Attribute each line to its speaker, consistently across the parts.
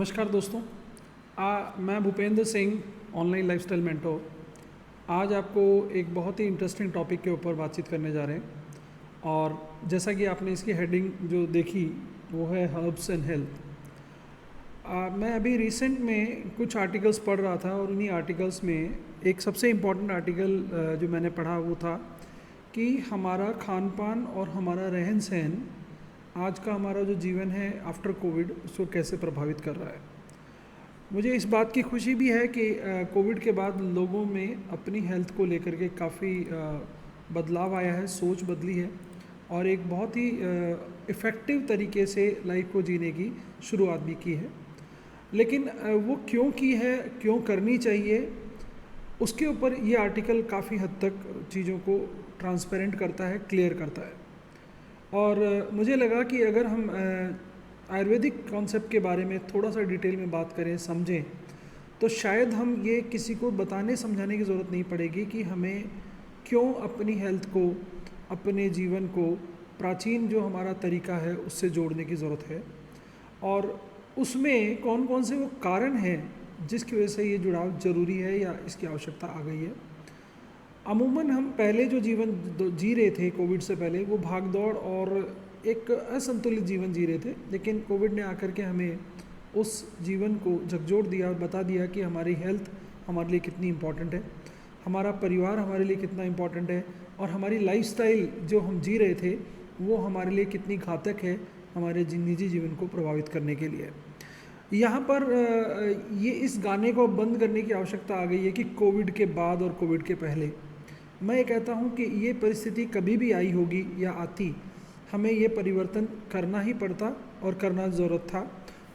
Speaker 1: नमस्कार दोस्तों। मैं Bhupendra Singh, online lifestyle mentor. आज आपको एक बहुत ही इंटरेस्टिंग टॉपिक के ऊपर बातचीत करने जा रहे हैं। और जैसा कि आपने इसकी हेडिंग जो देखी वो है हर्ब्स एंड हेल्थ। मैं अभी रिसेंट में कुछ आर्टिकल्स पढ़ रहा था और उन्हीं आर्टिकल्स में एक सबसे इम्पॉर्टेंट आर्टिकल जो मैंने पढ़ा वो था कि हमारा खान पान और हमारा रहन सहन आज का हमारा जो जीवन है आफ्टर कोविड उसको कैसे प्रभावित कर रहा है। मुझे इस बात की खुशी भी है कि कोविड के बाद लोगों में अपनी हेल्थ को लेकर के काफ़ी बदलाव आया है, सोच बदली है और एक बहुत ही इफ़ेक्टिव तरीके से लाइफ को जीने की शुरुआत भी की है। लेकिन वो क्यों की है, क्यों करनी चाहिए, उसके ऊपर ये आर्टिकल काफ़ी हद तक चीज़ों को ट्रांसपेरेंट करता है, क्लियर करता है। और मुझे लगा कि अगर हम आयुर्वेदिक कॉन्सेप्ट के बारे में थोड़ा सा डिटेल में बात करें, समझें, तो शायद हम ये किसी को बताने समझाने की ज़रूरत नहीं पड़ेगी कि हमें क्यों अपनी हेल्थ को, अपने जीवन को प्राचीन जो हमारा तरीका है उससे जोड़ने की ज़रूरत है और उसमें कौन कौन से वो कारण हैं जिसकी वजह से ये जुड़ाव ज़रूरी है या इसकी आवश्यकता आ गई है। अमूमन हम पहले जो जीवन जी रहे थे कोविड से पहले, वो भाग दौड़ और एक असंतुलित जीवन जी रहे थे। लेकिन कोविड ने आकर के हमें उस जीवन को झकझोर दिया और बता दिया कि हमारी हेल्थ हमारे लिए कितनी इम्पॉर्टेंट है, हमारा परिवार हमारे लिए कितना इम्पॉर्टेंट है और हमारी लाइफस्टाइल जो हम जी रहे थे वो हमारे लिए कितनी घातक है हमारे निजी जीवन को प्रभावित करने के लिए। यहाँ पर ये इस गाने को बंद करने की आवश्यकता आ गई है कि कोविड के बाद और कोविड के पहले। मैं ये कहता हूँ कि ये परिस्थिति कभी भी आई होगी या आती, हमें ये परिवर्तन करना ही पड़ता और करना ज़रूरत था।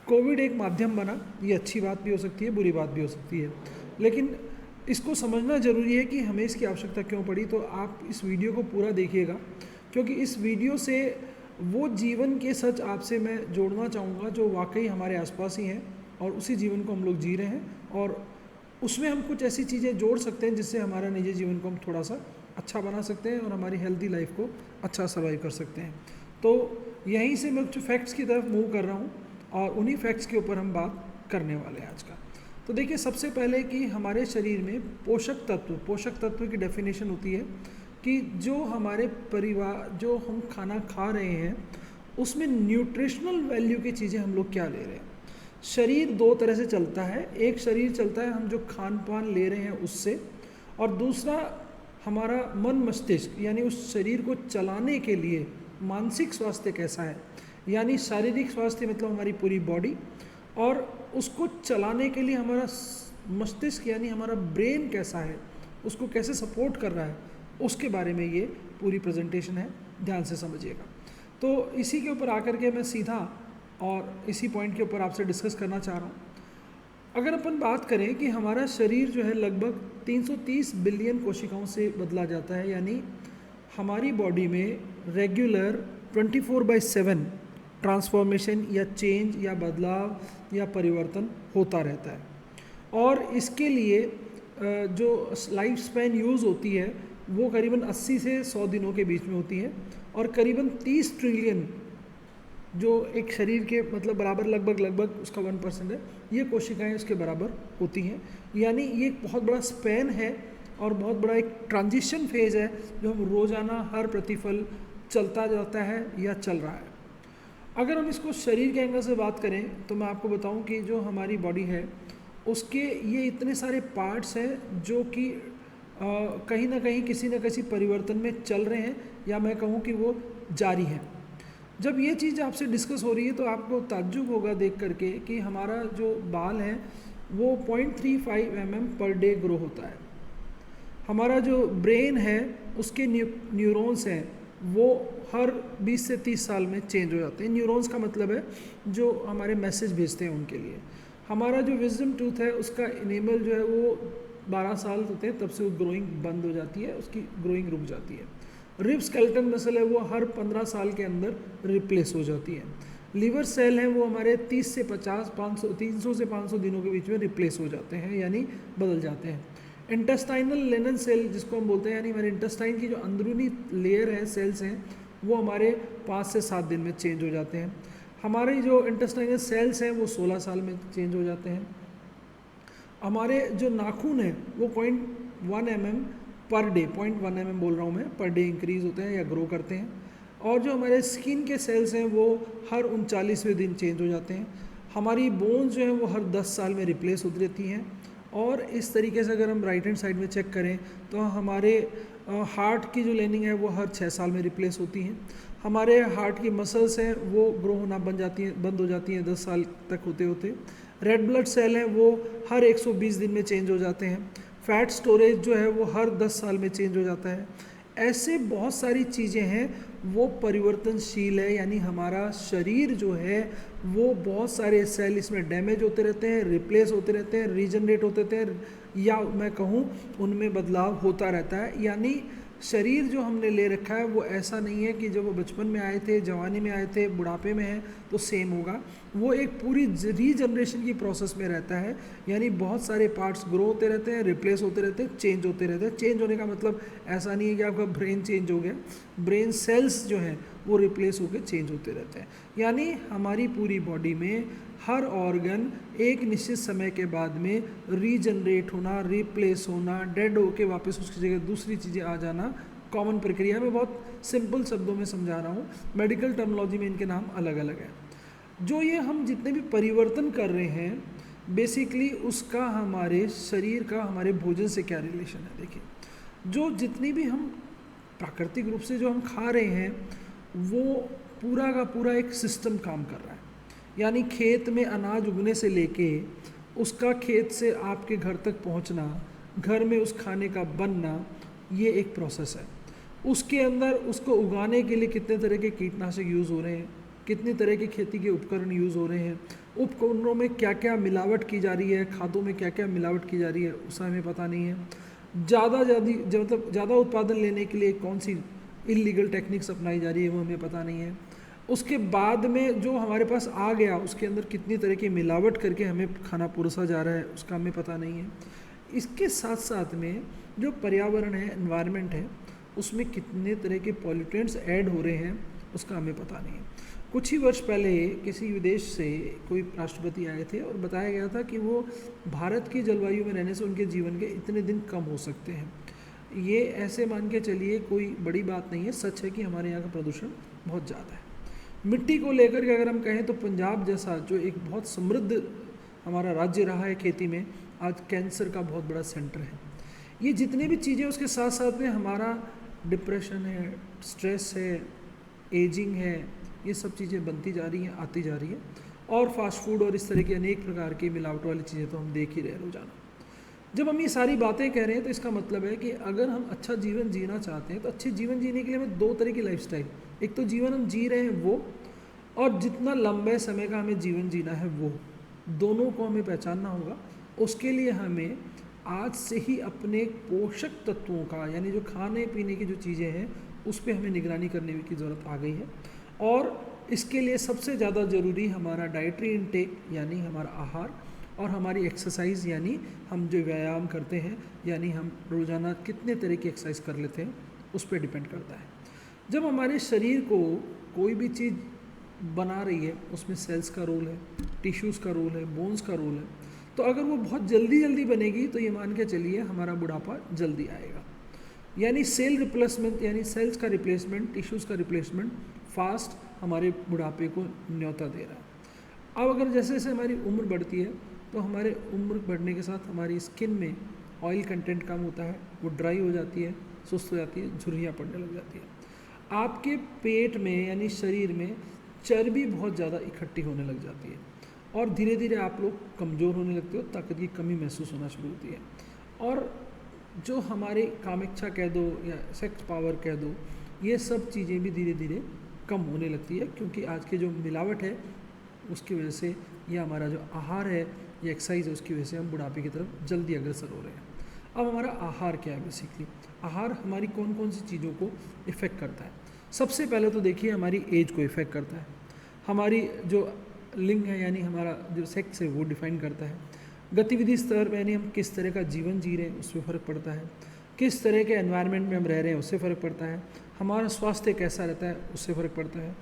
Speaker 1: कोविड एक माध्यम बना, ये अच्छी बात भी हो सकती है, बुरी बात भी हो सकती है, लेकिन इसको समझना ज़रूरी है कि हमें इसकी आवश्यकता क्यों पड़ी। तो आप इस वीडियो को पूरा देखिएगा, क्योंकि इस वीडियो से वो जीवन के सच आपसे मैं जोड़ना चाहूँगा जो वाकई हमारे आसपास ही हैं और उसी जीवन को हम लोग जी रहे हैं और उसमें हम कुछ ऐसी चीज़ें जोड़ सकते हैं जिससे हमारा निजी जीवन को हम थोड़ा सा अच्छा बना सकते हैं और हमारी हेल्दी लाइफ को अच्छा सर्वाइव कर सकते हैं। तो यहीं से मैं कुछ फैक्ट्स की तरफ मूव कर रहा हूँ और उन्हीं फैक्ट्स के ऊपर हम बात करने वाले हैं आज का। तो देखिए, सबसे पहले कि हमारे शरीर में पोषक तत्व की डेफिनेशन होती है कि जो हमारे परिवार, जो हम खाना खा रहे हैं उसमें न्यूट्रिशनल वैल्यू की चीज़ें हम लोग क्या ले रहे हैं। शरीर दो तरह से चलता है, एक शरीर चलता है हम जो खान पान ले रहे हैं उससे, और दूसरा हमारा मन मस्तिष्क, यानी उस शरीर को चलाने के लिए मानसिक स्वास्थ्य कैसा है, यानी शारीरिक स्वास्थ्य मतलब हमारी पूरी बॉडी, और उसको चलाने के लिए हमारा मस्तिष्क यानी हमारा ब्रेन कैसा है, उसको कैसे सपोर्ट कर रहा है, उसके बारे में ये पूरी प्रेजेंटेशन है, ध्यान से समझिएगा। तो इसी के ऊपर आकर के मैं सीधा और इसी पॉइंट के ऊपर आपसे डिस्कस करना चाह रहा हूँ। अगर अपन बात करें कि हमारा शरीर जो है लगभग 330 बिलियन कोशिकाओं से बदला जाता है, यानी हमारी बॉडी में रेगुलर 24/7 ट्रांसफॉर्मेशन या चेंज या बदलाव या परिवर्तन होता रहता है। और इसके लिए जो लाइफ स्पैन यूज़ होती है वो करीबन 80 से 100 दिनों के बीच में होती है और करीबन 30 ट्रिलियन जो एक शरीर के मतलब बराबर लगभग उसका 1% है, ये कोशिकाएं उसके बराबर होती हैं। यानी ये एक बहुत बड़ा स्पैन है और बहुत बड़ा एक ट्रांजिशन फेज़ है जो हम रोज़ाना हर प्रतिफल चलता जाता है या चल रहा है। अगर हम इसको शरीर के एंगल से बात करें तो मैं आपको बताऊं कि जो हमारी बॉडी है उसके ये इतने सारे पार्ट्स हैं जो कि कहीं ना कहीं किसी न किसी परिवर्तन में चल रहे हैं, या मैं कहूँ कि वो जारी हैं। जब ये चीज़ आपसे डिस्कस हो रही है तो आपको ताज्जुब होगा देख करके कि हमारा जो बाल है वो 0.35 mm पर डे ग्रो होता है। हमारा जो ब्रेन है उसके न्यूरॉन्स हैं वो हर 20 से 30 साल में चेंज हो जाते हैं। न्यूरॉन्स का मतलब है जो हमारे मैसेज भेजते हैं उनके लिए। हमारा जो विजडम टूथ है उसका इनेमल जो है वो 12 साल होते हैं तब से वो ग्रोइंग बंद हो जाती है, उसकी ग्रोइंग रुक जाती है। रिब स्केलेटन मसल है वो हर 15 साल के अंदर रिप्लेस हो जाती है। लीवर सेल हैं वो हमारे 30 से 50, 500, 300 से 500 दिनों के बीच में रिप्लेस हो जाते हैं, यानी बदल जाते हैं। इंटेस्टाइनल लिनन सेल जिसको हम बोलते हैं, यानी हमारे इंटेस्टाइन की जो अंदरूनी लेयर है, सेल्स हैं, वो हमारे 5 से 7 दिन में चेंज हो जाते हैं। हमारे जो इंटेस्टाइनल सेल्स हैं वो 16 साल में चेंज हो जाते हैं। हमारे जो नाखून हैं वो 0.1 mm पर डे, 0.1 mm बोल रहा हूँ मैं, पर डे इंक्रीज होते हैं या ग्रो करते हैं। और जो हमारे स्किन के सेल्स हैं वो हर 39वें दिन चेंज हो जाते हैं। हमारी बोन्स जो हैं वो हर 10 साल में रिप्लेस होती रहती हैं। और इस तरीके से अगर हम राइट हैंड साइड में चेक करें तो हमारे हार्ट की जो लाइनिंग है वो हर 6 साल में रिप्लेस होती हैं। हमारे हार्ट की मसल्स हैं वो ग्रो होना बंद हो जाती हैं 10 साल तक होते होते। रेड ब्लड सेल हैं वो हर 120 दिन में चेंज हो जाते हैं। फैट स्टोरेज जो है वो हर 10 साल में चेंज हो जाता है। ऐसे बहुत सारी चीज़ें हैं वो परिवर्तनशील है, यानी हमारा शरीर जो है वो बहुत सारे सेल इसमें डैमेज होते रहते हैं, रिप्लेस होते रहते हैं, रीजनरेट होते रहते हैं, या मैं कहूँ उनमें बदलाव होता रहता है। यानी शरीर जो हमने ले रखा है वो ऐसा नहीं है कि जब वो बचपन में आए थे, जवानी में आए थे, बुढ़ापे में है तो सेम होगा। वो एक पूरी रीजनरेशन की प्रोसेस में रहता है, यानी बहुत सारे पार्ट्स ग्रो होते रहते हैं, रिप्लेस होते रहते हैं, चेंज होते रहते हैं। चेंज होने का मतलब ऐसा नहीं है कि आपका ब्रेन चेंज हो गया, ब्रेन सेल्स जो हैं वो रिप्लेस होकर चेंज होते रहते हैं। यानी हमारी पूरी बॉडी में हर ऑर्गन एक निश्चित समय के बाद में रीजनरेट होना, रिप्लेस होना, डेड होके वापस उसकी जगह दूसरी चीज़ें आ जाना कॉमन प्रक्रिया। मैं बहुत सिंपल शब्दों में समझा रहा हूँ, मेडिकल टर्मिनोलॉजी में इनके नाम अलग अलग है। जो ये हम जितने भी परिवर्तन कर रहे हैं बेसिकली उसका हमारे शरीर का हमारे भोजन से क्या रिलेशन है। देखिए, जो जितनी भी हम प्राकृतिक रूप से जो हम खा रहे हैं वो पूरा का पूरा एक सिस्टम काम कर रहा है। यानी खेत में अनाज उगने से लेके उसका खेत से आपके घर तक पहुंचना, घर में उस खाने का बनना, ये एक प्रोसेस है। उसके अंदर उसको उगाने के लिए कितने तरह के कीटनाशक यूज़ हो रहे हैं, कितनी तरह की खेती के उपकरण यूज़ हो रहे हैं, उपकरणों में क्या क्या मिलावट की जा रही है, खादों में क्या क्या मिलावट की जा रही है उसका हमें पता नहीं है। मतलब ज़्यादा उत्पादन लेने के लिए कौन सी इलीगल टेक्निक्स अपनाई जा रही है वो हमें पता नहीं है। उसके बाद में जो हमारे पास आ गया उसके अंदर कितनी तरह की मिलावट करके हमें खाना परोसा जा रहा है उसका हमें पता नहीं है। इसके साथ साथ में जो पर्यावरण है, एनवायरनमेंट है, उसमें कितने तरह के पॉल्यूटेंट्स ऐड हो रहे हैं उसका हमें पता नहीं है। कुछ ही वर्ष पहले किसी विदेश से कोई राष्ट्रपति आए थे और बताया गया था कि वो भारत की जलवायु में रहने से उनके जीवन के इतने दिन कम हो सकते हैं। ये ऐसे मान के चलिए कोई बड़ी बात नहीं है, सच है कि हमारे यहाँ का प्रदूषण बहुत ज़्यादा है। मिट्टी को लेकर के अगर हम कहें तो पंजाब जैसा जो एक बहुत समृद्ध हमारा राज्य रहा है खेती में, आज कैंसर का बहुत बड़ा सेंटर है। ये जितनी भी चीज़ें उसके साथ साथ में हमारा डिप्रेशन है, स्ट्रेस है, एजिंग है, ये सब चीज़ें बनती जा रही हैं, आती जा रही हैं। और फास्ट फूड और इस तरह की अनेक प्रकार की मिलावट वाली चीज़ें तो हम देख ही रहे हैं रोज़ाना। जब हम ये सारी बातें कह रहे हैं तो इसका मतलब है कि अगर हम अच्छा जीवन जीना चाहते हैं तो अच्छे जीवन जीने के लिए हमें दो तरह की लाइफस्टाइल, एक तो जीवन हम जी रहे हैं वो, और जितना लंबे समय का हमें जीवन जीना है वो, दोनों को हमें पहचानना होगा। उसके लिए हमें आज से ही अपने पोषक तत्वों का, यानी जो खाने पीने की जो चीज़ें हैं उस पर हमें निगरानी करने की ज़रूरत आ गई है। और इसके लिए सबसे ज़्यादा ज़रूरी हमारा डाइटरी इनटेक, यानी हमारा आहार, और हमारी एक्सरसाइज, यानी हम जो व्यायाम करते हैं, यानी हम रोज़ाना कितने तरह की एक्सरसाइज कर लेते हैं उस पर डिपेंड करता है। जब हमारे शरीर को कोई भी चीज़ बना रही है उसमें सेल्स का रोल है, टिश्यूज़ का रोल है, बोन्स का रोल है, तो अगर वो बहुत जल्दी बनेगी तो ये मान के चलिए हमारा बुढ़ापा जल्दी आएगा। यानी सेल रिप्लेसमेंट, यानी सेल्स का रिप्लेसमेंट, टिश्यूज़ का रिप्लेसमेंट फास्ट हमारे बुढ़ापे को न्योता दे रहा है। अब अगर जैसे जैसे हमारी उम्र बढ़ती है तो हमारे उम्र बढ़ने के साथ हमारी स्किन में ऑयल कंटेंट कम होता है, वो ड्राई हो जाती है, सुस्त हो जाती है, झुर्रियाँ पड़ने लग जाती है। आपके पेट में यानी शरीर में चर्बी बहुत ज़्यादा इकट्ठी होने लग जाती है और धीरे धीरे आप लोग कमज़ोर होने लगते हो, ताकत की कमी महसूस होना शुरू होती है। और जो हमारे कामेच्छा कह दो या सेक्स पावर कह दो, ये सब चीज़ें भी धीरे धीरे कम होने लगती है, क्योंकि आज की जो मिलावट है उसकी वजह से, या हमारा जो आहार है या एक्सरसाइज है उसकी वजह से हम बुढ़ापे की तरफ जल्दी अग्रसर हो रहे हैं। अब हमारा आहार क्या है? बेसिकली आहार हमारी कौन कौन सी चीज़ों को इफ़ेक्ट करता है। सबसे पहले तो देखिए हमारी एज को इफ़ेक्ट करता है, हमारी जो लिंग है यानी हमारा जो सेक्स है वो डिफाइन करता है। गतिविधि स्तर में यानी हम किस तरह का जीवन जी रहे हैं उस पर फ़र्क पड़ता है, किस तरह के एनवायरनमेंट में हम रह रहे हैं उससे फ़र्क पड़ता है, हमारा स्वास्थ्य कैसा रहता है उससे फ़र्क पड़ता है,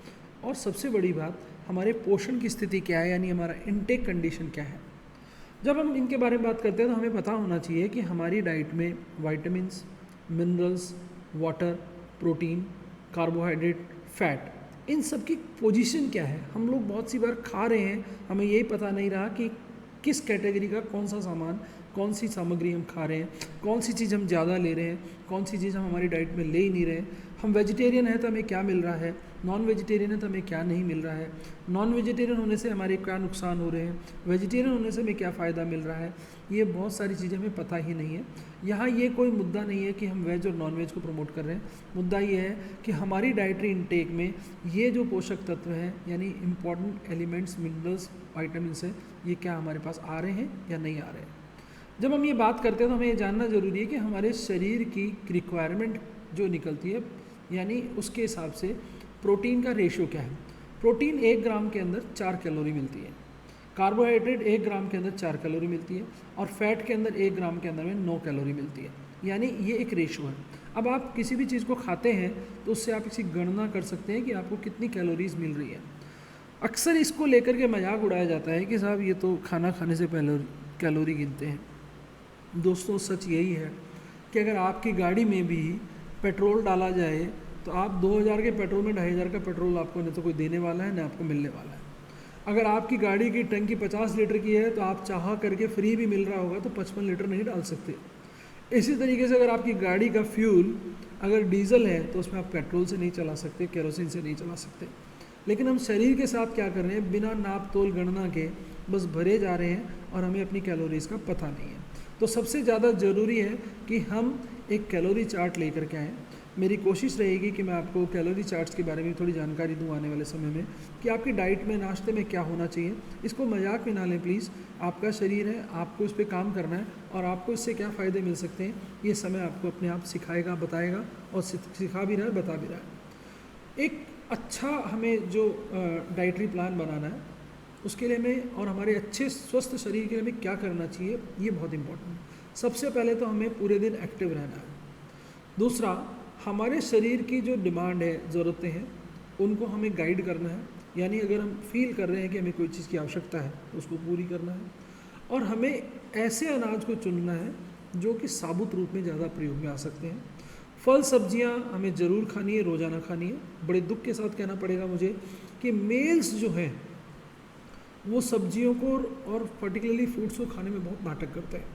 Speaker 1: और सबसे बड़ी बात, हमारे पोषण की स्थिति क्या है, यानी हमारा इनटेक कंडीशन क्या है। जब हम इनके बारे में बात करते हैं तो हमें पता होना चाहिए कि हमारी डाइट में vitamins, minerals, water, protein, carbohydrate, fat, इन सब की पोजीशन क्या है। हम लोग बहुत सी बार खा रहे हैं, हमें यही पता नहीं रहा कि किस कैटेगरी का कौन सा सामान, कौन सी सामग्री हम खा रहे हैं, कौन सी चीज़ हम ज़्यादा ले रहे हैं, कौन सी चीज़ हम हमारी डाइट में ले ही नहीं रहे। हम वेजिटेरियन हैं तो हमें क्या मिल रहा है, नॉन वेजिटेरियन है तो हमें क्या नहीं मिल रहा है, नॉन वेजिटेरियन होने से हमारे क्या नुकसान हो रहे हैं, वेजिटेरियन होने से हमें क्या फ़ायदा मिल रहा है, ये बहुत सारी चीज़ें हमें पता ही नहीं है। यहाँ ये कोई मुद्दा नहीं है कि हम वेज और नॉन वेज को प्रमोट कर रहे हैं, मुद्दा ये है कि हमारी डाइटरी इनटेक में ये जो पोषक तत्व हैं, यानी इम्पॉर्टेंट एलिमेंट्स, मिनरल्स, वाइटामिन्स हैं, ये क्या हमारे पास आ रहे हैं या नहीं आ रहे हैं। जब हम ये बात करते हैं तो हमें ये जानना ज़रूरी है कि हमारे शरीर की रिक्वायरमेंट जो निकलती है, यानी उसके हिसाब से प्रोटीन का रेशियो क्या है। प्रोटीन 1 ग्राम के अंदर 4 कैलोरी मिलती है, कार्बोहाइड्रेट 1 ग्राम के अंदर 4 कैलोरी मिलती है, और फैट के अंदर 1 ग्राम के अंदर में 9 कैलोरी मिलती है, यानी ये एक रेशियो है। अब आप किसी भी चीज़ को खाते हैं तो उससे आप इसकी गणना कर सकते हैं कि आपको कितनी कैलोरीज मिल रही है। अक्सर इसको लेकर के मजाक उड़ाया जाता है कि साहब ये तो खाना खाने से पहले कैलोरी गिनते हैं। दोस्तों सच यही है कि अगर आपकी गाड़ी में भी पेट्रोल डाला जाए तो आप 2000 के पेट्रोल में 2500 का पेट्रोल आपको न तो कोई देने वाला है, न आपको मिलने वाला है। अगर आपकी गाड़ी की टंकी 50 लीटर की है तो आप चाह करके फ्री भी मिल रहा होगा तो 55 लीटर नहीं डाल सकते। इसी तरीके से अगर आपकी गाड़ी का फ्यूल अगर डीजल है तो उसमें आप पेट्रोल से नहीं चला सकते, केरोसिन से नहीं चला सकते। लेकिन हम शरीर के साथ क्या कर रहे हैं, बिना नाप तोल गणना के बस भरे जा रहे हैं और हमें अपनी कैलोरीज का पता नहीं है। तो सबसे ज़्यादा ज़रूरी है कि हम एक कैलोरी चार्ट लेकर के आएँ। मेरी कोशिश रहेगी कि मैं आपको कैलोरी चार्ट्स के बारे में थोड़ी जानकारी दूँ आने वाले समय में, कि आपकी डाइट में, नाश्ते में क्या होना चाहिए। इसको मजाक में ना लें प्लीज़, आपका शरीर है, आपको इस पर काम करना है और आपको इससे क्या फ़ायदे मिल सकते हैं ये समय आपको अपने आप सिखाएगा, बताएगा, और सिखा भी रहा है, बता भी रहा है। एक अच्छा हमें जो डाइटरी प्लान बनाना है उसके लिए हमें, और हमारे अच्छे स्वस्थ शरीर के लिए हमें क्या करना चाहिए, ये बहुत इंपॉर्टेंट है। सबसे पहले तो हमें पूरे दिन एक्टिव रहना है। दूसरा, हमारे शरीर की जो डिमांड है, ज़रूरतें हैं, उनको हमें गाइड करना है। यानी अगर हम फील कर रहे हैं कि हमें कोई चीज़ की आवश्यकता है तो उसको पूरी करना है। और हमें ऐसे अनाज को चुनना है जो कि साबुत रूप में ज़्यादा प्रयोग में आ सकते हैं। फल सब्जियां हमें ज़रूर खानी है, रोज़ाना खानी है। बड़े दुख के साथ कहना पड़ेगा मुझे कि मेल्स जो हैं वो सब्जियों को और पर्टिकुलरली फ्रूट्स को खाने में बहुत नाटक करते हैं,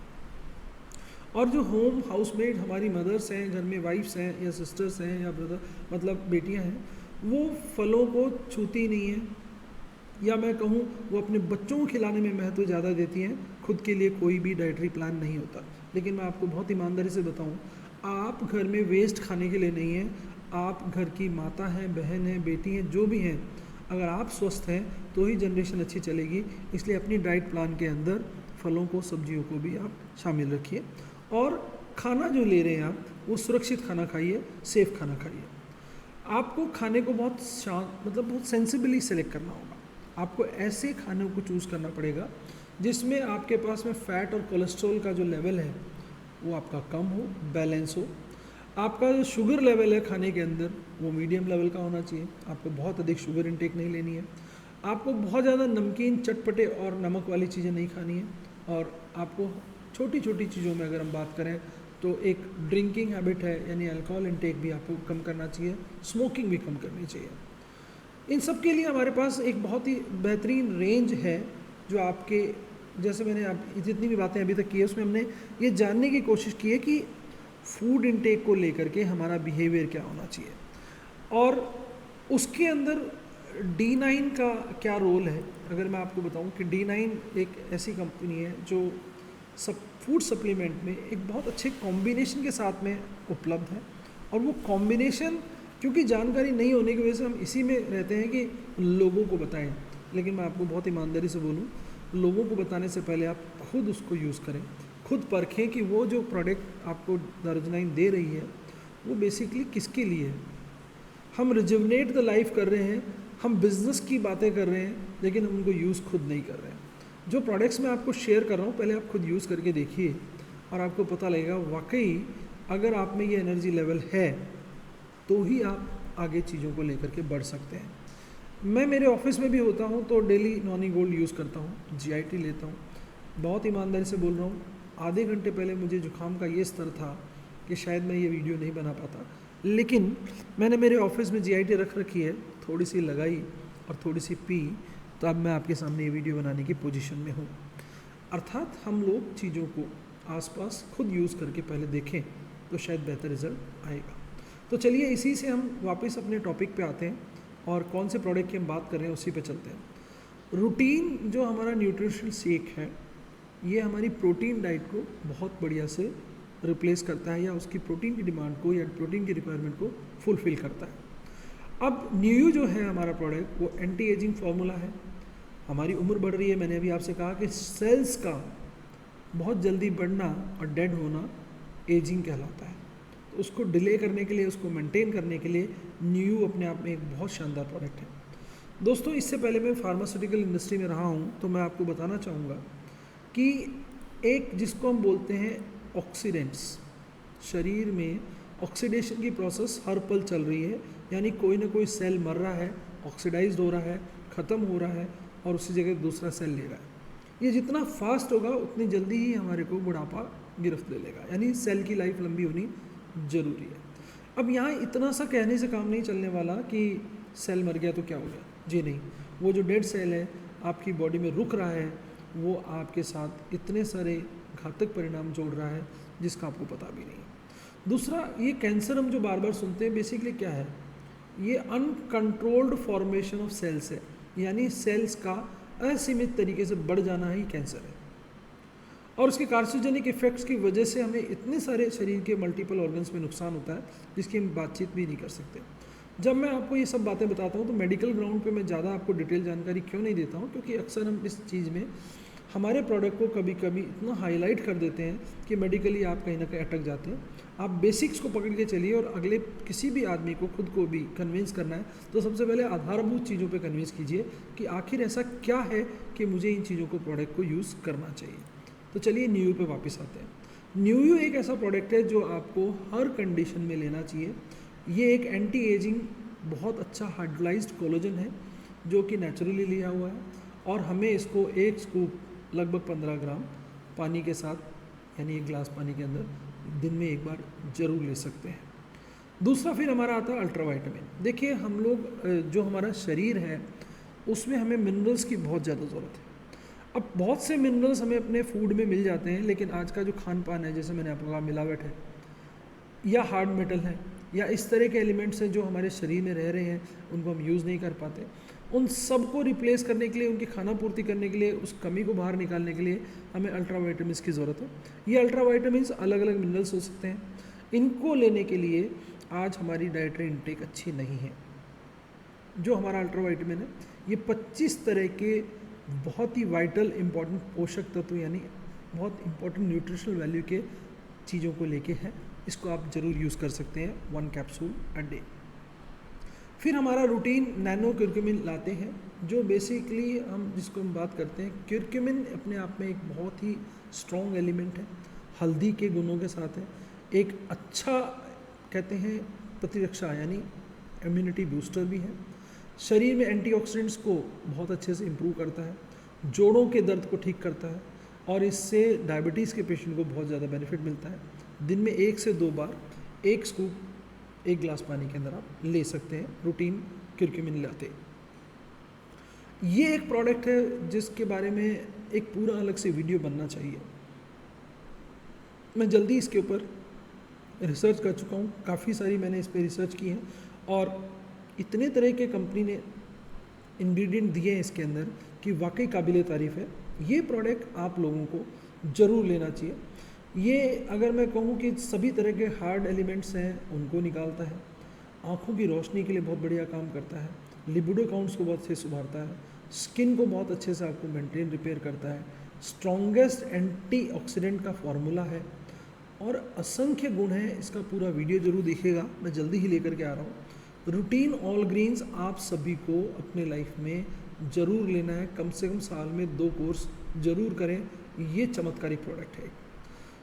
Speaker 1: और जो होम हाउसमेड हमारी मदर्स हैं, घर में वाइफ्स हैं या सिस्टर्स हैं या ब्रदर मतलब बेटियां हैं, वो फलों को छूती नहीं हैं, या मैं कहूँ वो अपने बच्चों को खिलाने में महत्व ज़्यादा देती हैं। खुद के लिए कोई भी डाइटरी प्लान नहीं होता। लेकिन मैं आपको बहुत ईमानदारी से बताऊँ, आप घर में वेस्ट खाने के लिए नहीं हैं, आप घर की माता हैं, बहन हैं, बेटी हैं, जो भी हैं। अगर आप स्वस्थ हैं तो ही जनरेशन अच्छी चलेगी। इसलिए अपनी डाइट प्लान के अंदर फलों को, सब्जियों को भी आप शामिल रखिए, और खाना जो ले रहे हैं आप वो सुरक्षित खाना खाइए, सेफ खाना खाइए। आपको खाने को बहुत शांत, मतलब बहुत सेंसिबली सेलेक्ट करना होगा। आपको ऐसे खानों को चूज़ करना पड़ेगा जिसमें आपके पास में फ़ैट और कोलेस्ट्रॉल का जो लेवल है वो आपका कम हो, बैलेंस हो। आपका जो शुगर लेवल है खाने के अंदर वो मीडियम लेवल का होना चाहिए। आपको बहुत अधिक शुगर इनटेक नहीं लेनी है। आपको बहुत ज़्यादा नमकीन, चटपटे और नमक वाली चीज़ें नहीं खानी है। और आपको छोटी छोटी चीज़ों में अगर हम बात करें तो एक ड्रिंकिंग हैबिट है, यानी अल्कोहल इनटेक भी आपको कम करना चाहिए, स्मोकिंग भी कम करनी चाहिए। इन सब के लिए हमारे पास एक बहुत ही बेहतरीन रेंज है जो आपके, जैसे मैंने आप जितनी भी बातें अभी तक की है उसमें हमने ये जानने की कोशिश की है कि फूड इनटेक को लेकर के हमारा बिहेवियर क्या होना चाहिए, और उसके अंदर D9 का क्या रोल है। अगर मैं आपको बताऊं कि D9 एक ऐसी कंपनी है जो फूड सप्लीमेंट में एक बहुत अच्छे कॉम्बिनेशन के साथ में उपलब्ध है, और वो कॉम्बिनेशन क्योंकि जानकारी नहीं होने की वजह से हम इसी में रहते हैं कि लोगों को बताएं। लेकिन मैं आपको बहुत ईमानदारी से बोलूं, लोगों को बताने से पहले आप खुद उसको यूज़ करें, खुद परखें कि वो जो प्रोडक्ट आपको D9 दे रही है वो बेसिकली किसके लिए है। हम रिजुवनेट द लाइफ कर रहे हैं, हम बिज़नेस की बातें कर रहे हैं, लेकिन हम उनको यूज़ खुद नहीं कर रहे हैं। जो प्रोडक्ट्स मैं आपको शेयर कर रहा हूँ पहले आप खुद यूज़ करके देखिए, और आपको पता लगेगा वाकई अगर आप में ये एनर्जी लेवल है तो ही आप आगे चीज़ों को लेकर के बढ़ सकते हैं। मैं मेरे ऑफिस में भी होता हूँ तो डेली नॉनी गोल्ड यूज़ करता हूँ, जीआईटी लेता हूँ। बहुत ईमानदारी से बोल रहा हूँ, आधे घंटे पहले मुझे जुकाम का ये स्तर था कि शायद मैं ये वीडियो नहीं बना पाता, लेकिन मैंने मेरे ऑफिस में जीआईटी रख रखी है, थोड़ी सी लगाई और थोड़ी सी पी, तो अब मैं आपके सामने ये वीडियो बनाने की पोजीशन में हूँ। अर्थात हम लोग चीज़ों को आसपास खुद यूज़ करके पहले देखें तो शायद बेहतर रिजल्ट आएगा। तो चलिए इसी से हम वापस अपने टॉपिक पे आते हैं और कौन से प्रोडक्ट की हम बात कर रहे हैं उसी पे चलते हैं। रूटीन जो हमारा न्यूट्रिशनल शेक है, ये हमारी प्रोटीन डाइट को बहुत बढ़िया से रिप्लेस करता है या उसकी प्रोटीन की डिमांड को या प्रोटीन की रिक्वायरमेंट को फुलफिल करता है। अब न्यूयू जो है हमारा प्रोडक्ट, वो एंटी एजिंग फार्मूला है। हमारी उम्र बढ़ रही है, मैंने अभी आपसे कहा कि सेल्स का बहुत जल्दी बढ़ना और डेड होना एजिंग कहलाता है। तो उसको डिले करने के लिए, उसको मेंटेन करने के लिए न्यूयू अपने आप में एक बहुत शानदार प्रोडक्ट है। दोस्तों, इससे पहले मैं फार्मास्यूटिकल इंडस्ट्री में रहा हूँ, तो मैं आपको बताना चाहूँगा कि एक जिसको हम बोलते हैं ऑक्सीडेंट्स, शरीर में ऑक्सीडेशन की प्रोसेस हर पल चल रही है, यानी कोई ना कोई सेल मर रहा है, ऑक्सीडाइज्ड हो रहा है, ख़त्म हो रहा है और उसी जगह दूसरा सेल ले रहा है। ये जितना फास्ट होगा उतनी जल्दी ही हमारे को बुढ़ापा गिरफ्त ले लेगा, यानी सेल की लाइफ लंबी होनी ज़रूरी है। अब यहाँ इतना सा कहने से काम नहीं चलने वाला कि सेल मर गया तो क्या हो गया, जी नहीं। वो जो डेड सेल है आपकी बॉडी में रुक रहा है, वो आपके साथ इतने सारे घातक परिणाम जोड़ रहा है जिसका आपको पता भी नहीं। दूसरा, ये कैंसर हम जो बार बार सुनते हैं, बेसिकली क्या है, ये अनकंट्रोल्ड फॉर्मेशन ऑफ सेल्स है, यानी सेल्स का असीमित तरीके से बढ़ जाना ही कैंसर है। और उसके कार्सिनोजेनिक इफेक्ट्स की वजह से हमें इतने सारे शरीर के मल्टीपल ऑर्गन्स में नुकसान होता है जिसकी हम बातचीत भी नहीं कर सकते। जब मैं आपको ये सब बातें बताता हूँ तो मेडिकल ग्राउंड पे मैं ज़्यादा आपको डिटेल जानकारी क्यों नहीं देता हूँ, क्योंकि अक्सर हम इस चीज़ में हमारे प्रोडक्ट को कभी कभी इतना हाईलाइट कर देते हैं कि मेडिकली आप कहीं ना कहीं अटक जाते हैं। आप बेसिक्स को पकड़ के चलिए और अगले किसी भी आदमी को, खुद को भी कन्विंस करना है तो सबसे पहले आधारभूत चीज़ों पे कन्विंस कीजिए कि आखिर ऐसा क्या है कि मुझे इन चीज़ों को, प्रोडक्ट को यूज़ करना चाहिए। तो चलिए न्यूयू पे वापस आते हैं। न्यूयू एक ऐसा प्रोडक्ट है जो आपको हर कंडीशन में लेना चाहिए। ये एक एंटी एजिंग बहुत अच्छा हाइड्रोलाइज्ड कोलेजन है जो कि नेचुरली लिया हुआ है, और हमें इसको एक स्कूप लगभग 15 ग्राम पानी के साथ, यानी एक गिलास पानी के अंदर दिन में एक बार ज़रूर ले सकते हैं। दूसरा फिर हमारा आता है अल्ट्रा वाइटामिन। देखिए, हम लोग जो हमारा शरीर है उसमें हमें मिनरल्स की बहुत ज़्यादा ज़रूरत है। अब बहुत से मिनरल्स हमें अपने फूड में मिल जाते हैं, लेकिन आज का जो खान पान है, जैसे मैंने आपको कहा, मिलावट है या हार्ड मेटल है या इस तरह के एलिमेंट्स हैं जो हमारे शरीर में रह रहे हैं, उनको हम यूज़ नहीं कर पाते। उन सब को रिप्लेस करने के लिए, उनकी खाना पूर्ति करने के लिए, उस कमी को बाहर निकालने के लिए हमें अल्ट्रा वाइटामिन्स की ज़रूरत है। ये अल्ट्रा वाइटामिन्स अलग अलग मिनरल्स हो सकते हैं। इनको लेने के लिए आज हमारी डाइटरी इंटेक अच्छी नहीं है। जो हमारा अल्ट्रा वाइटामिन है, ये 25 तरह के बहुत ही वाइटल इंपॉर्टेंट पोषक तत्व, यानी बहुत इंपॉर्टेंट न्यूट्रिशनल वैल्यू के चीज़ों को लेके है। इसको आप ज़रूर यूज़ कर सकते हैं 1 कैप्सूल अ डे। फिर हमारा रूटीन नैनो क्यूरक्यूमिन लाते हैं, जो बेसिकली जिसको हम बात करते हैं, क्यूरक्यूमिन अपने आप में एक बहुत ही स्ट्रॉन्ग एलिमेंट है, हल्दी के गुणों के साथ है, एक अच्छा कहते हैं प्रतिरक्षा यानी इम्यूनिटी बूस्टर भी है, शरीर में एंटीऑक्सीडेंट्स को बहुत अच्छे से इम्प्रूव करता है, जोड़ों के दर्द को ठीक करता है, और इससे डायबिटीज़ के पेशेंट को बहुत ज़्यादा बेनिफिट मिलता है। दिन में 1 से 2 बार एक स्कूप एक गिलास पानी के अंदर आप ले सकते हैं रूटीन क्यूरक्यूमिन लाते। ये एक प्रोडक्ट है जिसके बारे में एक पूरा अलग से वीडियो बनना चाहिए। मैं जल्दी इसके ऊपर रिसर्च कर चुका हूँ, काफ़ी सारी मैंने इस पर रिसर्च की है, और इतने तरह के कंपनी ने इंग्रेडिएंट दिए हैं इसके अंदर कि वाकई काबिल तारीफ़ है। ये प्रोडक्ट आप लोगों को ज़रूर लेना चाहिए। ये अगर मैं कहूँ कि सभी तरह के हार्ड एलिमेंट्स हैं उनको निकालता है, आँखों की रोशनी के लिए बहुत बढ़िया काम करता है, लिबिडो काउंट्स को बहुत अच्छे से सुधारता है, स्किन को बहुत अच्छे से आपको मेंटेन रिपेयर करता है, स्ट्रॉन्गेस्ट एंटीऑक्सीडेंट का फॉर्मूला है, और असंख्य गुण हैं। इसका पूरा वीडियो ज़रूर देखिएगा, मैं जल्दी ही लेकर के आ रहा हूँ। रूटीन ऑल ग्रीन्स आप सभी को अपने लाइफ में ज़रूर लेना है, कम से कम साल में 2 कोर्स ज़रूर करें। ये चमत्कारिक प्रोडक्ट है।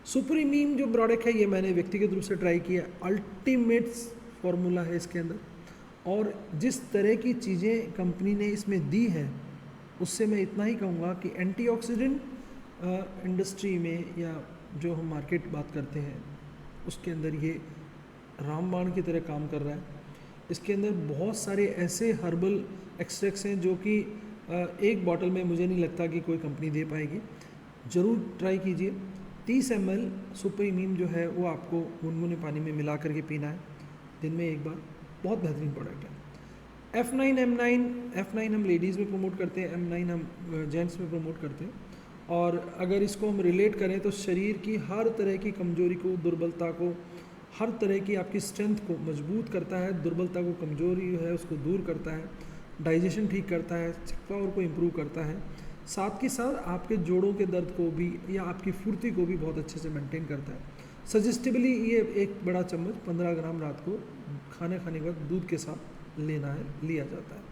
Speaker 1: सुप्रीमीम जो प्रोडक्ट है, ये मैंने व्यक्तिगत रूप से ट्राई किया, अल्टीमेट फॉर्मूला है इसके अंदर, और जिस तरह की चीज़ें कंपनी ने इसमें दी है उससे मैं इतना ही कहूँगा कि एंटीऑक्सीडेंट इंडस्ट्री में या जो हम मार्केट बात करते हैं उसके अंदर ये रामबाण की तरह काम कर रहा है। इसके अंदर बहुत सारे ऐसे हर्बल एक्सट्रैक्ट्स हैं जो कि एक बॉटल में मुझे नहीं लगता कि कोई कंपनी दे पाएगी। ज़रूर ट्राई कीजिए। 30 ml सुप्रीमीम जो है वो आपको गुनगुने पानी में मिला करके पीना है दिन में एक बार। बहुत बेहतरीन प्रोडक्ट है। F9 M9, F9 हम लेडीज़ में प्रमोट करते हैं, M9 हम जेंट्स में प्रमोट करते हैं। और अगर इसको हम रिलेट करें तो शरीर की हर तरह की कमजोरी को, दुर्बलता को, हर तरह की आपकी स्ट्रेंथ को मजबूत करता है, दुर्बलता को, कमजोरी है उसको दूर करता है, डाइजेशन ठीक करता है, पावर को इम्प्रूव करता है, साथ के साथ आपके जोड़ों के दर्द को भी या आपकी फुर्ती को भी बहुत अच्छे से मेंटेन करता है। सजेस्टिवली ये एक बड़ा चम्मच 15 ग्राम रात को खाने के बाद दूध के साथ लेना है, लिया जाता है।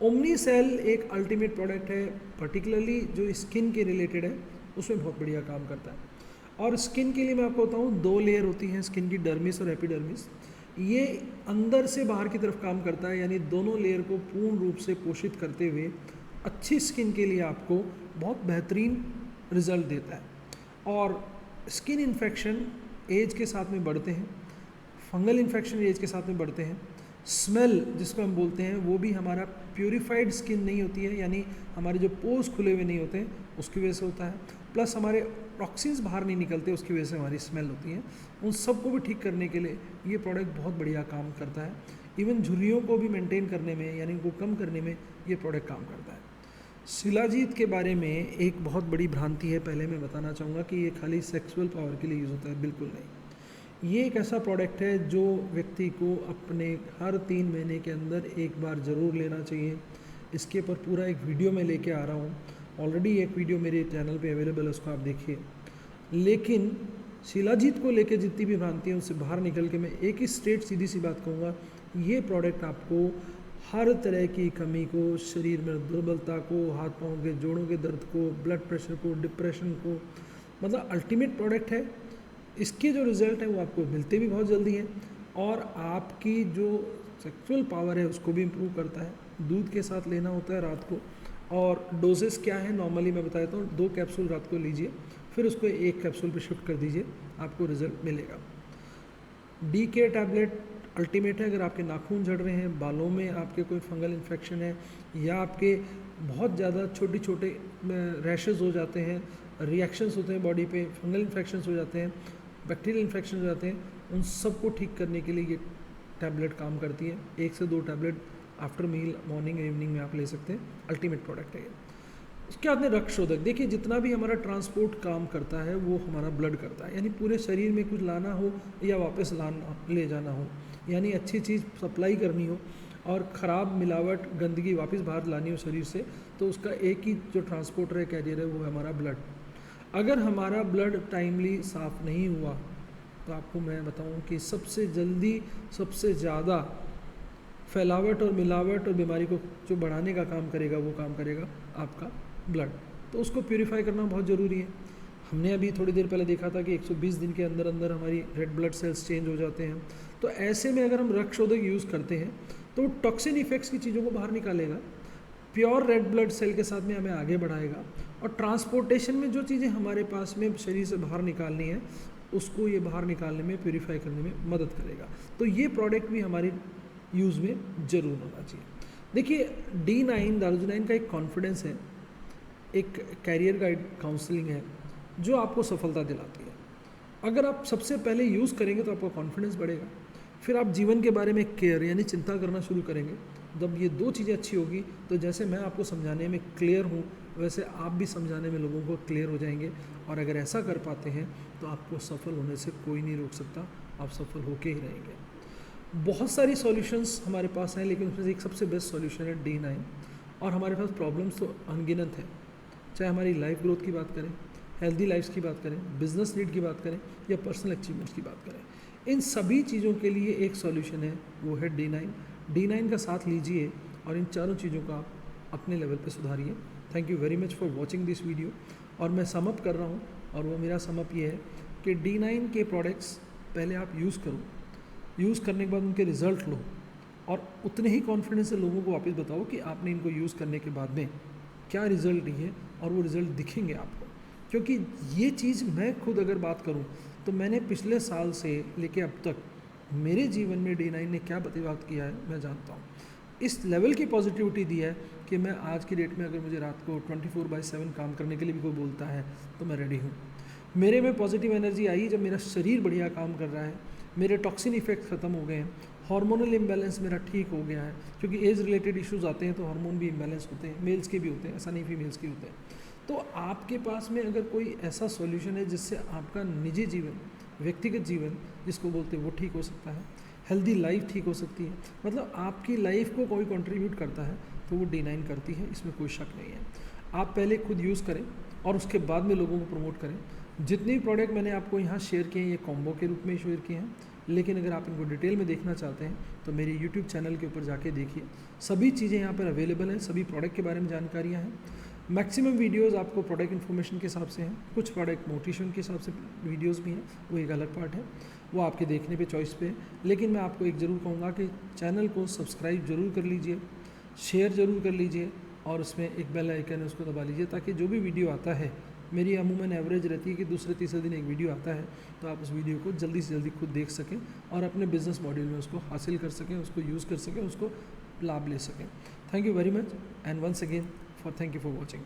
Speaker 1: ओमनीसेल एक अल्टीमेट प्रोडक्ट है, पर्टिकुलरली जो स्किन के रिलेटेड है उसमें बहुत बढ़िया काम करता है। और स्किन के लिए मैं आपको बताऊँ 2 लेयर होती हैं स्किन की, डर्मिस और एपिडर्मिस। ये अंदर से बाहर की तरफ काम करता है, यानी दोनों लेयर को पूर्ण रूप से पोषित करते हुए अच्छी स्किन के लिए आपको बहुत बेहतरीन रिजल्ट देता है। और स्किन इन्फेक्शन एज के साथ में बढ़ते हैं, फंगल इन्फेक्शन एज के साथ में बढ़ते हैं, स्मेल जिसको हम बोलते हैं वो भी हमारा प्यूरिफाइड स्किन नहीं होती है, यानी हमारे जो पोर्स खुले हुए नहीं होते हैं उसकी वजह से होता है, प्लस हमारे टॉक्सिन्स बाहर नहीं निकलते उसकी वजह से हमारी स्मेल होती है। उन सब को भी ठीक करने के लिए ये प्रोडक्ट बहुत बढ़िया काम करता है। इवन झुर्रियों को भी मेंटेन करने में, यानी उनको कम करने में ये प्रोडक्ट काम करता है। शिलाजीत के बारे में एक बहुत बड़ी भ्रांति है, पहले मैं बताना चाहूँगा कि ये खाली सेक्सुअल पावर के लिए यूज़ होता है, बिल्कुल नहीं। ये एक ऐसा प्रोडक्ट है जो व्यक्ति को अपने हर 3 महीने के अंदर एक बार ज़रूर लेना चाहिए। इसके ऊपर पूरा एक वीडियो मैं लेके आ रहा हूँ, ऑलरेडी एक वीडियो मेरे चैनल पे अवेलेबल है, उसको आप देखिए। लेकिन शिलाजीत को लेके जितनी भी भ्रांति है उनसे बाहर निकल के मैं एक ही स्ट्रेट सीधी सी बात कहूँगा, ये प्रोडक्ट आपको हर तरह की कमी को, शरीर में दुर्बलता को, हाथ पाँव के जोड़ों के दर्द को, ब्लड प्रेशर को, डिप्रेशन को, मतलब अल्टीमेट प्रोडक्ट है। इसके जो रिज़ल्ट है वो आपको मिलते भी बहुत जल्दी हैं और आपकी जो सेक्सुअल पावर है उसको भी इम्प्रूव करता है। दूध के साथ लेना होता है रात को, और डोजेस क्या है नॉर्मली मैं बता देता हूँ। 2 कैप्सूल रात को लीजिए, फिर उसको 1 कैप्सूल पे शिफ्ट कर दीजिए, आपको रिजल्ट मिलेगा। DK टैबलेट अल्टीमेट है। अगर आपके नाखून झड़ रहे हैं, बालों में आपके कोई फंगल इन्फेक्शन है, या आपके बहुत ज़्यादा छोटे छोटे रैशेस हो जाते हैं, रिएक्शंस होते हैं बॉडी पे, फंगल इन्फेक्शंस हो जाते हैं, बैक्टीरियल इन्फेक्शन हो जाते हैं, उन सब को ठीक करने के लिए ये टैबलेट काम करती है। 1 से 2 टैबलेट आफ्टर मील, मॉर्निंग या इवनिंग में आप ले सकते हैं। अल्टीमेट प्रोडक्ट है ये। उसके बाद में रक्त शोधक, देखिए जितना भी हमारा ट्रांसपोर्ट काम करता है वो हमारा ब्लड करता है, यानी पूरे शरीर में कुछ लाना हो या वापस लाना, ले जाना हो, यानी अच्छी चीज़ सप्लाई करनी हो और ख़राब मिलावट गंदगी वापस बाहर लानी हो शरीर से, तो उसका एक ही जो ट्रांसपोर्टर है, कैरियर है, वो है हमारा ब्लड। अगर हमारा ब्लड टाइमली साफ़ नहीं हुआ तो आपको मैं बताऊं कि सबसे जल्दी, सबसे ज़्यादा फैलावट और मिलावट और बीमारी को जो बढ़ाने का काम करेगा वो काम करेगा आपका ब्लड। तो उसको प्यूरिफाई करना बहुत ज़रूरी है। हमने अभी थोड़ी देर पहले देखा था कि 120 दिन के अंदर अंदर हमारी रेड ब्लड सेल्स चेंज हो जाते हैं। तो ऐसे में अगर हम रक्त शोधक यूज़ करते हैं तो टॉक्सिन इफेक्ट्स की चीज़ों को बाहर निकालेगा, प्योर रेड ब्लड सेल के साथ में हमें आगे बढ़ाएगा, और ट्रांसपोर्टेशन में जो चीज़ें हमारे पास में शरीर से बाहर निकालनी है उसको ये बाहर निकालने में, प्यूरिफाई करने में मदद करेगा। तो ये प्रोडक्ट भी हमारी यूज़ में ज़रूर होना चाहिए। देखिए D9 दारुजोनाइन का एक कॉन्फिडेंस है, एक कैरियर गाइड काउंसलिंग है जो आपको सफलता दिलाती है। अगर आप सबसे पहले यूज़ करेंगे तो आपका कॉन्फिडेंस बढ़ेगा, फिर आप जीवन के बारे में केयर यानी चिंता करना शुरू करेंगे। जब ये 2 चीज़ें अच्छी होगी तो जैसे मैं आपको समझाने में क्लियर हूँ वैसे आप भी समझाने में लोगों को क्लियर हो जाएंगे, और अगर ऐसा कर पाते हैं तो आपको सफल होने से कोई नहीं रोक सकता, आप सफल होके ही रहेंगे। बहुत सारी सॉल्यूशंस हमारे पास हैं, लेकिन उसमें से एक सबसे बेस्ट सॉल्यूशन है D9। और हमारे पास प्रॉब्लम्स तो अनगिनत हैं, चाहे हमारी लाइफ ग्रोथ की बात करें, हेल्दी लाइफ्स की बात करें, बिजनेस नीड की बात करें या पर्सनल अचीवमेंट्स की बात करें, इन सभी चीज़ों के लिए एक सॉल्यूशन है, वो है D9। D9 का साथ लीजिए और इन चारों चीज़ों का अपने लेवल पे सुधारिए। Thank you very much for watching this video. और मैं समअप कर रहा हूँ, और वो मेरा समअप ये है कि D9 के प्रोडक्ट्स पहले आप यूज़ करो, यूज़ करने के बाद उनके रिज़ल्ट लो, और उतने ही कॉन्फिडेंस से लोगों को वापस बताओ कि आपने इनको यूज़ करने के बाद में क्या रिज़ल्ट दिए, और वो रिज़ल्ट दिखेंगे आपको। क्योंकि ये चीज़ मैं खुद अगर बात करूं तो मैंने पिछले साल से लेके अब तक मेरे जीवन में D9 ने क्या प्रतिवाद किया है मैं जानता हूँ। इस लेवल की पॉजिटिविटी दी है कि मैं आज की डेट में अगर मुझे रात को 24/7 काम करने के लिए भी कोई बोलता है तो मैं रेडी हूँ। मेरे में पॉजिटिव एनर्जी आई जब मेरा शरीर बढ़िया काम कर रहा है, मेरे टॉक्सिन इफेक्ट ख़त्म हो गए हैं, हार्मोनल इम्बैलेंस मेरा ठीक हो गया है। क्योंकि एज रिलेटेड इश्यूज़ आते हैं तो हार्मोन भी इम्बैलेंस होते हैं, मेल्स के भी होते हैं, ऐसा नहीं फीमेल्स के होते हैं। तो आपके पास में अगर कोई ऐसा सॉल्यूशन है जिससे आपका निजी जीवन, व्यक्तिगत जीवन जिसको बोलते हैं वो ठीक हो सकता है, हेल्दी लाइफ ठीक हो सकती है, मतलब आपकी लाइफ को कोई कंट्रीब्यूट करता है तो वो D9 करती है, इसमें कोई शक नहीं है। आप पहले खुद यूज़ करें और उसके बाद में लोगों को प्रमोट करें। जितने भी प्रोडक्ट मैंने आपको यहाँ शेयर किए हैं ये कॉम्बो के रूप में शेयर किए हैं, लेकिन अगर आप इनको डिटेल में देखना चाहते हैं तो मेरे यूट्यूब चैनल के ऊपर जाके देखिए, सभी चीज़ें यहाँ पर अवेलेबल हैं, सभी प्रोडक्ट के बारे में जानकारियाँ हैं। मैक्सिमम वीडियोस आपको प्रोडक्ट इन्फॉर्मेशन के हिसाब से हैं, कुछ प्रोडक्ट मोटिवेशन के हिसाब से वीडियोस भी हैं, वो एक अलग पार्ट है, वो आपके देखने पे चॉइस पे है। लेकिन मैं आपको एक ज़रूर कहूँगा कि चैनल को सब्सक्राइब ज़रूर कर लीजिए, शेयर ज़रूर कर लीजिए, और उसमें एक बेल आइकन है उसको दबा लीजिए, ताकि जो भी वीडियो आता है, मेरी अमूमन एवरेज रहती है कि दूसरे तीसरे दिन एक वीडियो आता है, तो आप उस वीडियो को जल्दी से जल्दी खुद देख सकें और अपने बिजनेस मॉड्यूल में उसको हासिल कर सकें, उसको यूज़ कर सकें, उसको लाभ ले सकें। Thank you very much and once again thank you for watching.